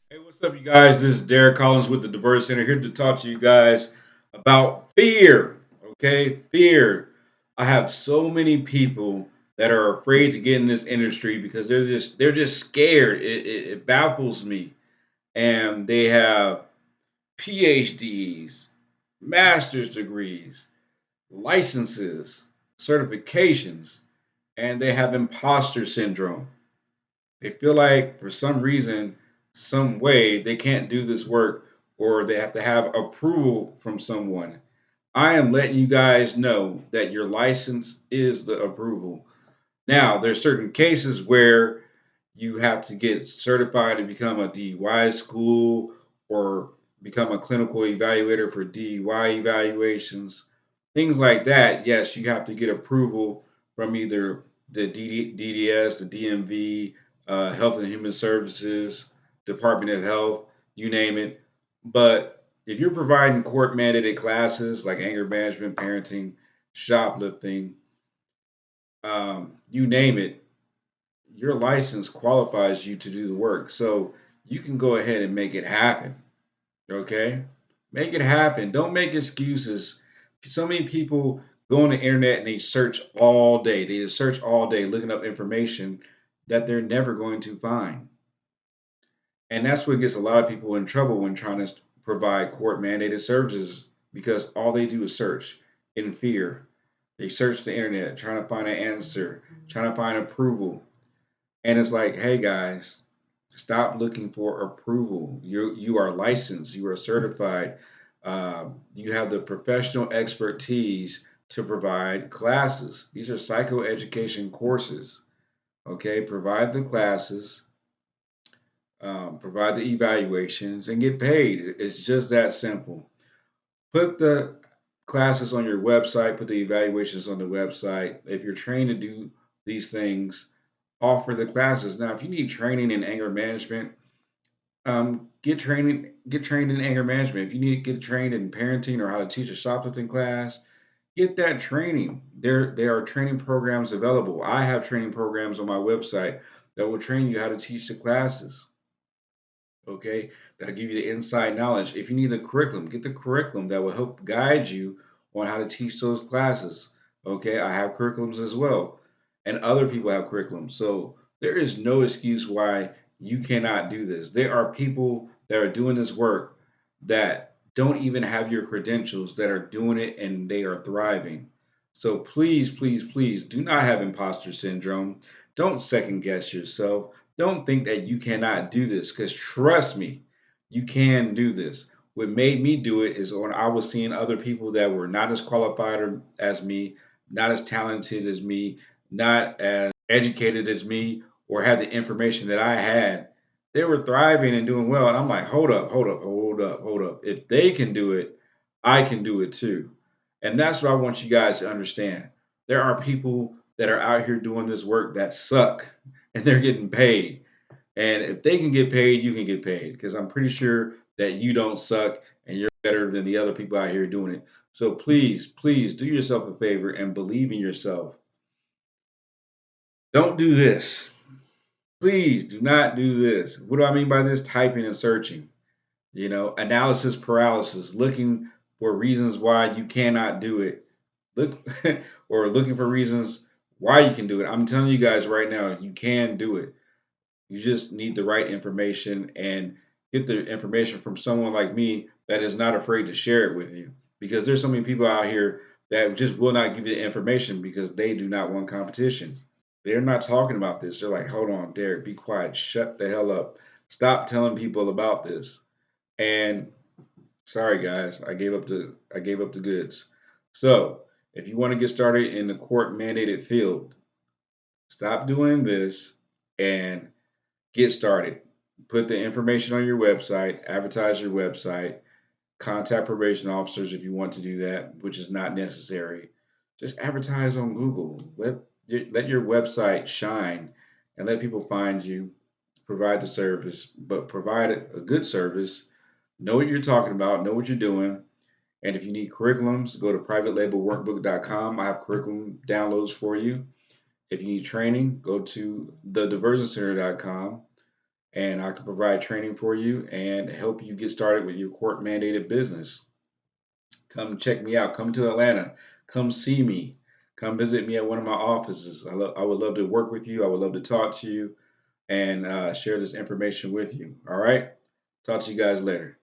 Hey, what's up, you guys? This is Derek Collins with the Diverse Center here to talk to you guys about fear. Okay, fear. I have so many people that are afraid to get in this industry because they're just scared. It baffles me, and they have PhDs, master's degrees, licenses, certifications, and they have imposter syndrome. They feel like for some reason, some way, they can't do this work or they have to have approval from someone. I am letting you guys know that your license is the approval. Now, there's certain cases where you have to get certified to become a DUI school or become a clinical evaluator for DUI evaluations, things like that. Yes, you have to get approval from either the DDS, the DMV, Health and Human Services, Department of Health, you name it. But if you're providing court mandated classes like anger management, parenting, shoplifting, you name it, your license qualifies you to do the work. So you can go ahead and make it happen. Okay? Make it happen. Don't make excuses. So many people go on the internet and they search all day. They just search all day looking up information that they're never going to find. And that's what gets a lot of people in trouble when trying to provide court mandated services because all they do is search in fear. They search the internet trying to find an answer, trying to find approval. And it's like, hey guys, stop looking for approval. You are licensed, you are certified, you have the professional expertise to provide classes. These are psychoeducation courses. Okay, provide the classes, provide the evaluations, and get paid. It's just that simple. Put the classes on your website, put the evaluations on the website. If you're trained to do these things, offer the classes. Now, if you need training in anger management, get trained in anger management. If you need to get trained in parenting or how to teach a shoplifting class, get that training. There are training programs available. I have training programs on my website that will train you how to teach the classes. Okay, that'll give you the inside knowledge. If you need the curriculum, get the curriculum that will help guide you on how to teach those classes. Okay, I have curriculums as well, and other people have curriculums. So there is no excuse why you cannot do this. There are people that are doing this work that don't even have your credentials that are doing it and they are thriving. So please, please, please do not have imposter syndrome. Don't second guess yourself. Don't think that you cannot do this because trust me, you can do this. What made me do it is when I was seeing other people that were not as qualified as me, not as talented as me, not as educated as me, or had the information that I had. They were thriving and doing well. And I'm like, hold up, hold up, hold up, hold up. If they can do it, I can do it too. And that's what I want you guys to understand. There are people that are out here doing this work that suck and they're getting paid. And if they can get paid, you can get paid because I'm pretty sure that you don't suck and you're better than the other people out here doing it. So please, please do yourself a favor and believe in yourself. Don't do this. Please do not do this. What do I mean by this? Typing and searching. Analysis paralysis, looking for reasons why you cannot do it. Look or looking for reasons why you can do it. I'm telling you guys right now, you can do it. You just need the right information and get the information from someone like me that is not afraid to share it with you. Because there's so many people out here that just will not give you the information because they do not want competition. They're not talking about this. They're like, hold on, Derek, be quiet. Shut the hell up. Stop telling people about this. And sorry guys, I gave up the goods. So if you want to get started in the court mandated field, stop doing this and get started. Put the information on your website, advertise your website, contact probation officers if you want to do that, which is not necessary. Just advertise on Google. Let your website shine and let people find you. Provide the service, but provide a good service. Know what you're talking about, know what you're doing. And if you need curriculums, go to privatelabelworkbook.com. I have curriculum downloads for you. If you need training, go to thediversioncenter.com. and I can provide training for you and help you get started with your court mandated business. Come check me out. Come to Atlanta. Come see me. Come visit me at one of my offices. I would love to work with you. I would love to talk to you and share this information with you. All right. Talk to you guys later.